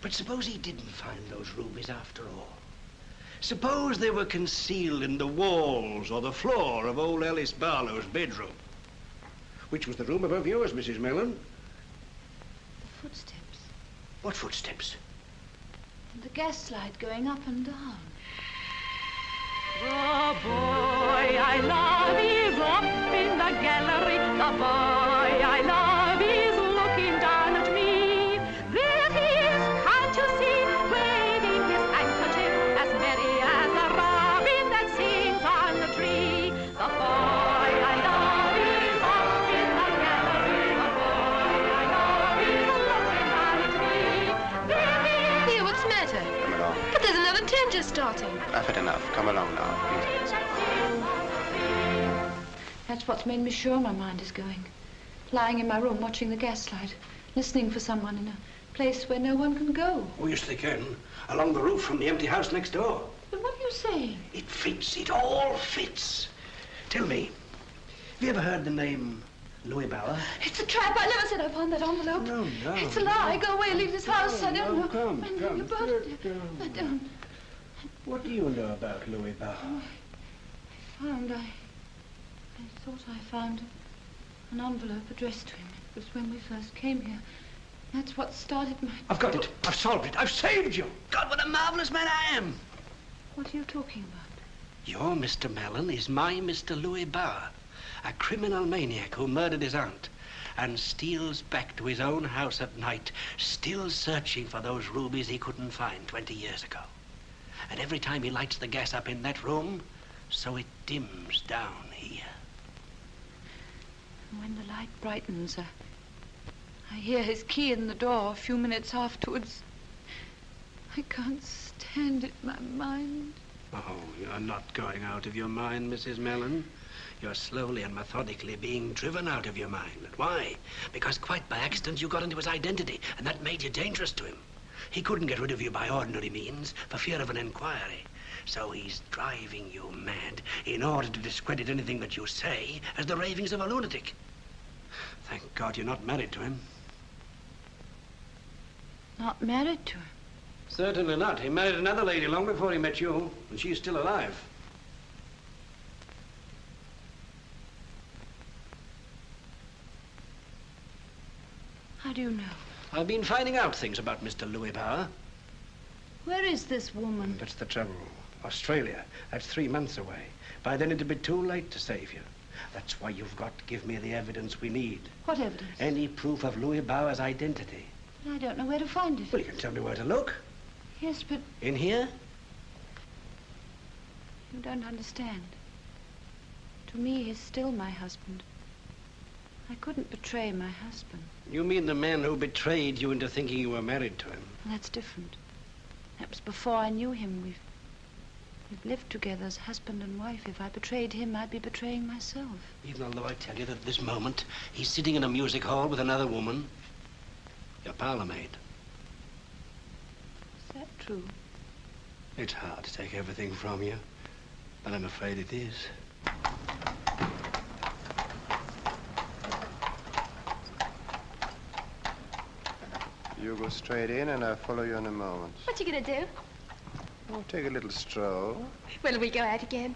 But suppose he didn't find those rubies after all. Suppose they were concealed in the walls or the floor of old Alice Barlow's bedroom. Which was the room above yours, Mrs. Mallon? The footsteps. What footsteps? And the gaslight going up and down. The boy I love is up in the gallery. The boy I love is looking down at me. There he is, can't you see, waving his handkerchief as merry as a robin that sings on the tree. The boy I love is up in the gallery. The boy I love is looking down at me. There he is. Here, what's the matter? Come along. But there's another tent just starting. I've had enough. Come along now. That's what's made me sure my mind is going. Lying in my room watching the gaslight, listening for someone in a place where no one can go. Oh, yes, they can. Along the roof from the empty house next door. But what are you saying? It fits. It all fits. Tell me, have you ever heard the name Louis Bauer? It's a trap. I never said I found that envelope. No. It's a lie. Go away. Leave this house. I don't know. Come. About it. I don't. What do you know about Louis Bauer? I thought I found an envelope addressed to him. It was when we first came here. That's what started my... I've got it. I've solved it. I've saved you. God, what a marvelous man I am. What are you talking about? Your Mr. Mallon is my Mr. Louis Bauer, a criminal maniac who murdered his aunt and steals back to his own house at night, still searching for those rubies he couldn't find 20 years ago. And every time he lights the gas up in that room, so it dims down here. And when the light brightens, I hear his key in the door a few minutes afterwards. I can't stand it, my mind. Oh, you're not going out of your mind, Mrs. Mallon. You're slowly and methodically being driven out of your mind. And why? Because quite by accident you got into his identity, and that made you dangerous to him. He couldn't get rid of you by ordinary means for fear of an inquiry. So he's driving you mad in order to discredit anything that you say as the ravings of a lunatic. Thank God you're not married to him. Not married to him? Certainly not. He married another lady long before he met you, and she's still alive. How do you know? I've been finding out things about Mr. Louis Bauer. Where is this woman? That's the trouble. Australia. That's 3 months away. By then it'll be too late to save you. That's why you've got to give me the evidence we need. What evidence? Any proof of Louis Bauer's identity. I don't know where to find it. Well, you can tell me where to look. Yes, but... In here? You don't understand. To me, he's still my husband. I couldn't betray my husband. You mean the man who betrayed you into thinking you were married to him? Well, that's different. That was before I knew him. We've lived together as husband and wife. If I betrayed him, I'd be betraying myself. Even although I tell you that at this moment, he's sitting in a music hall with another woman. Your parlour maid. Is that true? It's hard to take everything from you, but I'm afraid it is. You go straight in and I'll follow you in a moment. What you gonna do? Oh, take a little stroll. Will we go out again?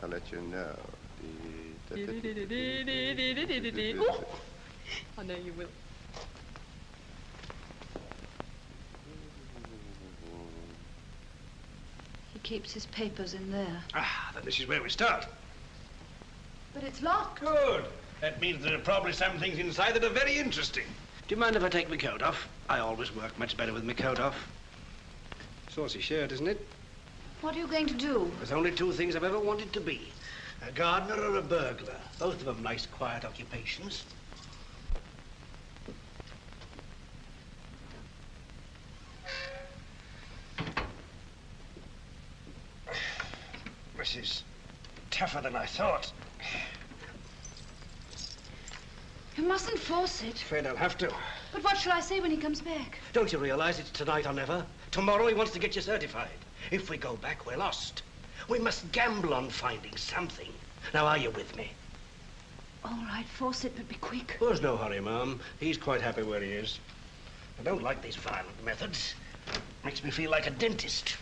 I'll let you know. Ooh. I know you will. He keeps his papers in there. Ah, then this is where we start. But it's locked. Good. That means there are probably some things inside that are very interesting. Do you mind if I take my coat off? I always work much better with my coat off. Saucy shirt, isn't it? What are you going to do? There's only 2 things I've ever wanted to be. A gardener or a burglar. Both of them nice, quiet occupations. This is tougher than I thought. You mustn't force it. Afraid I'll have to. But what shall I say when he comes back? Don't you realize it's tonight or never? Tomorrow he wants to get you certified. If we go back, we're lost. We must gamble on finding something. Now, are you with me? All right, force it, but be quick. There's no hurry, Mum. He's quite happy where he is. I don't like these violent methods. Makes me feel like a dentist.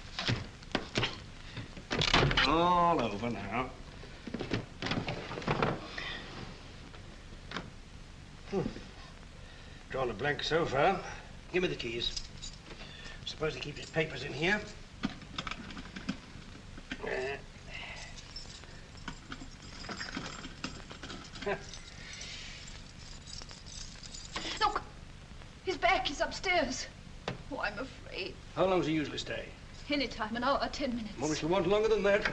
All over now. Drawn a blank so far. Give me the keys. Suppose he keeps his papers in here. Look! He's back. He's upstairs. Oh, I'm afraid. How long does he usually stay? Any time, an hour, 10 minutes. Well, we shall want longer than that.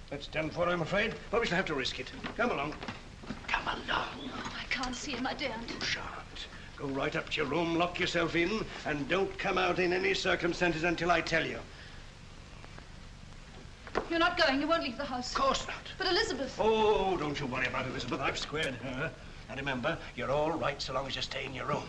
That's done for, I'm afraid. But we shall have to risk it. Come along. Come along. Oh, I can't see him. I daren't. You shan't. Go right up to your room, lock yourself in, and don't come out in any circumstances until I tell you. You're not going. You won't leave the house. Of course not. But Elizabeth... Oh, don't you worry about Elizabeth. I've squared her. And remember, you're all right so long as you stay in your room.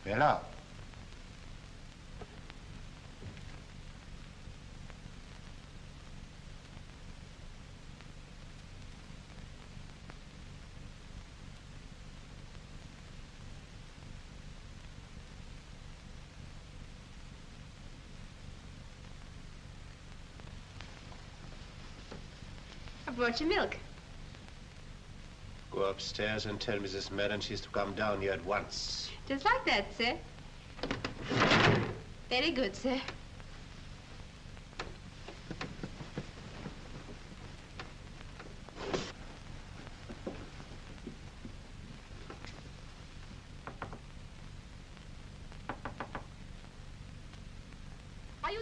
Bella. I brought you milk. Go upstairs and tell Mrs. Mallon she's to come down here at once. Just like that, sir. Very good, sir.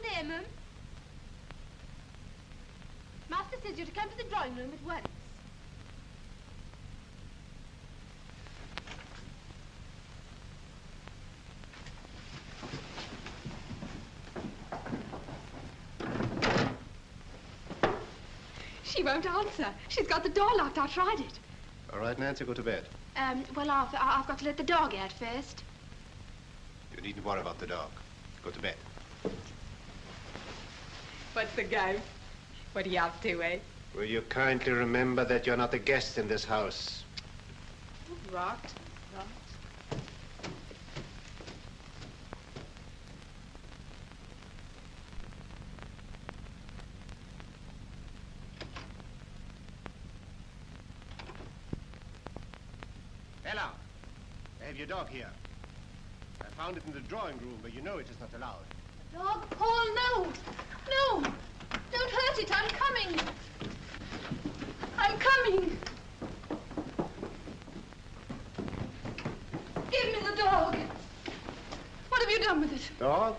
you there, Mum? Master says you're to come to the drawing room at once. She won't answer. She's got the door locked. I tried it. All right, Nancy, go to bed. Well, I've got to let the dog out first. You needn't worry about the dog. Go to bed. What's the go? What are you up to, eh? Will you kindly remember that you're not a guest in this house? Rot. Ella, I have your dog here. I found it in the drawing room, but you know it is not allowed. Dog, Paul, no! No! Don't hurt it. I'm coming. I'm coming. Give me the dog. What have you done with it? Dog?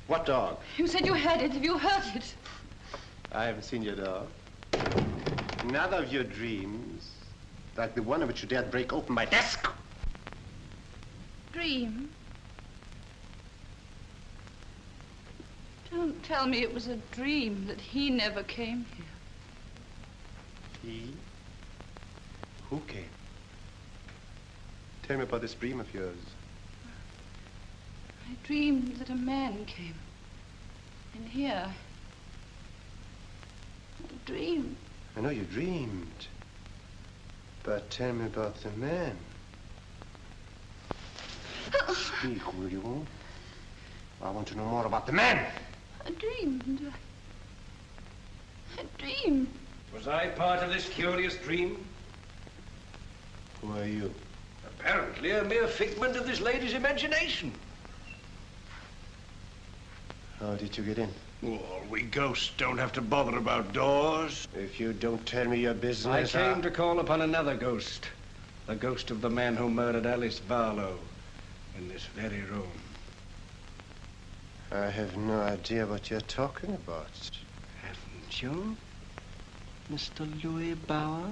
What dog? You said you had it. Have you hurt it? I haven't seen your dog. None of your dreams, like the one in which you dared break open my desk. Dream? Don't tell me it was a dream that he never came here. He? Who came? Tell me about this dream of yours. I dreamed that a man came. In here. I dreamed. I know you dreamed. But tell me about the man. Speak, will you? I want to know more about the man. I dreamed. I dreamed. Was I part of this curious dream? Who are you? Apparently a mere figment of this lady's imagination. How did you get in? Well, we ghosts don't have to bother about doors. If you don't tell me your business, I came to call upon another ghost. The ghost of the man who murdered Alice Barlow in this very room. I have no idea what you're talking about. Haven't you, Mr. Louis Bauer?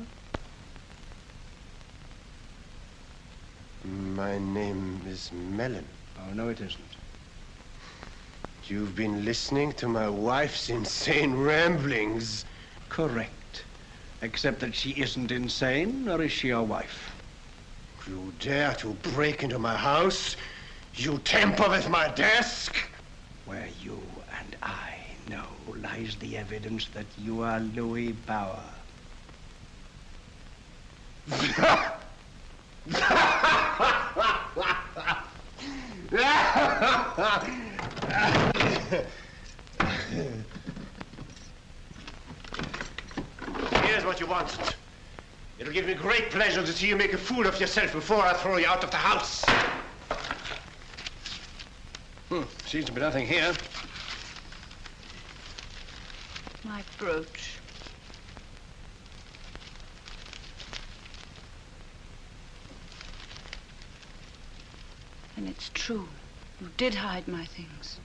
My name is Mállen. Oh, no, it isn't. You've been listening to my wife's insane ramblings. Correct. Except that she isn't insane, nor is she your wife. You dare to break into my house? You tamper with my desk? Where you and I know lies the evidence that you are Louis Bauer. Here's what you wanted. It'll give me great pleasure to see you make a fool of yourself before I throw you out of the house. Seems to be nothing here. My brooch. And it's true. You did hide my things.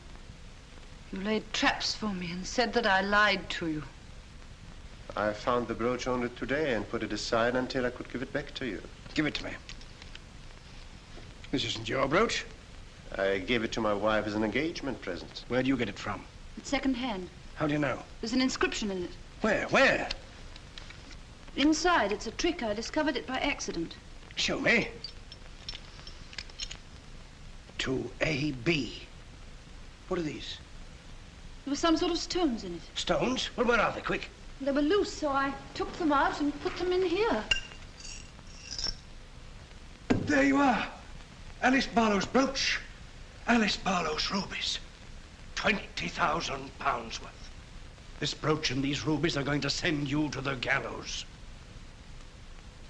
You laid traps for me and said that I lied to you. I found the brooch only today and put it aside until I could give it back to you. Give it to me. This isn't your brooch. I gave it to my wife as an engagement present. Where'd you get it from? It's second-hand. How do you know? There's an inscription in it. Where? Where? Inside. It's a trick. I discovered it by accident. Show me. To A.B. What are these? There were some sort of stones in it. Stones? Well, where are they? Quick. They were loose, so I took them out and put them in here. There you are. Alice Barlow's brooch. Alice Barlow's rubies. £20,000 worth. This brooch and these rubies are going to send you to the gallows.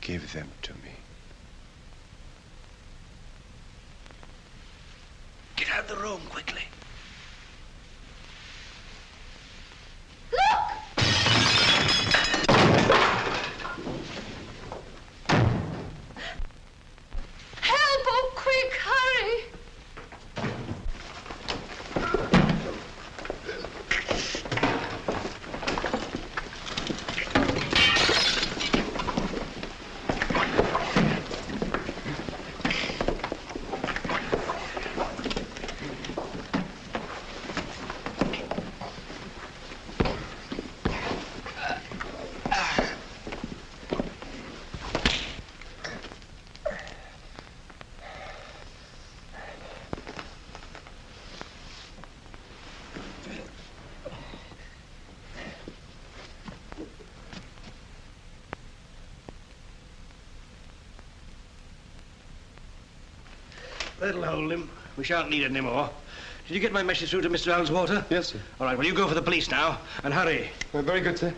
Give them to me. Get out of the room quickly. Look! Help! Oh, quick, hurry! That'll hold him. We shan't need it anymore. Did you get my message through to Mr. Alswater? Yes, sir. All right, well, you go for the police now, and hurry. Very good, sir.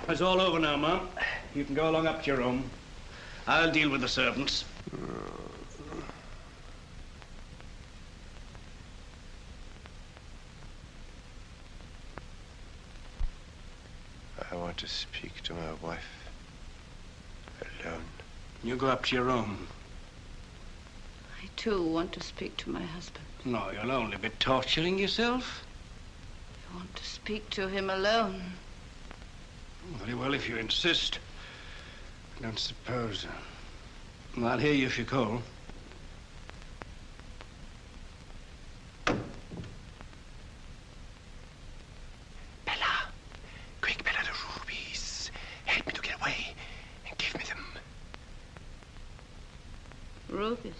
It's all over now, Mum. You can go along up to your room. I'll deal with the servants. I want to speak to my wife alone. You go up to your room. I, too, want to speak to my husband. No, you'll only be torturing yourself. I want to speak to him alone. Very well, if you insist. I don't suppose. Well, I'll hear you if you call. Bella! Quick, Bella, the rubies. Help me to get away and give me them. Rubies?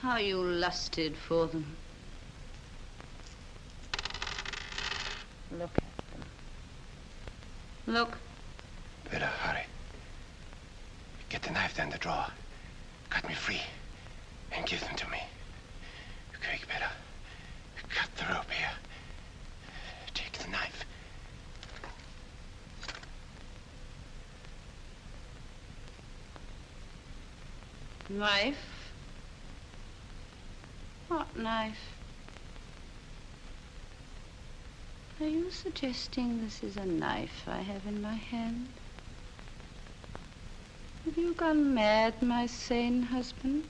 How you lusted for them. Look at them. Look. Bella, hurry. Get the knife down the drawer. Cut me free and give them to me. Quick, Bella. Cut the rope here. Take the knife. Knife? What knife? Are you suggesting this is a knife I have in my hand? Have you gone mad, my sane husband?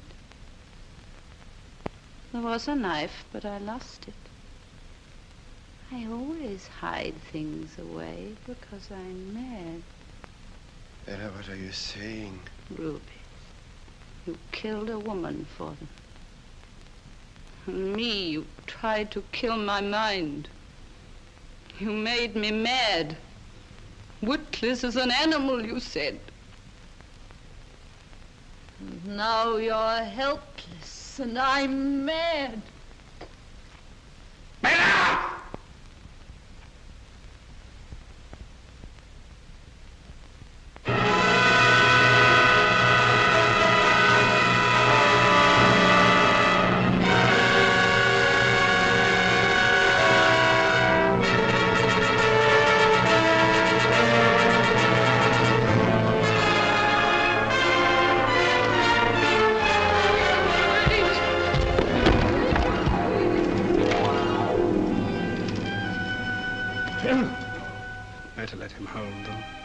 There was a knife, but I lost it. I always hide things away because I'm mad. Bella, what are you saying? Rubies. You killed a woman for them. And me, you tried to kill my mind. You made me mad. Witless as an animal, you said. And now you're helpless, and I'm mad. Bella! Better let him hold them.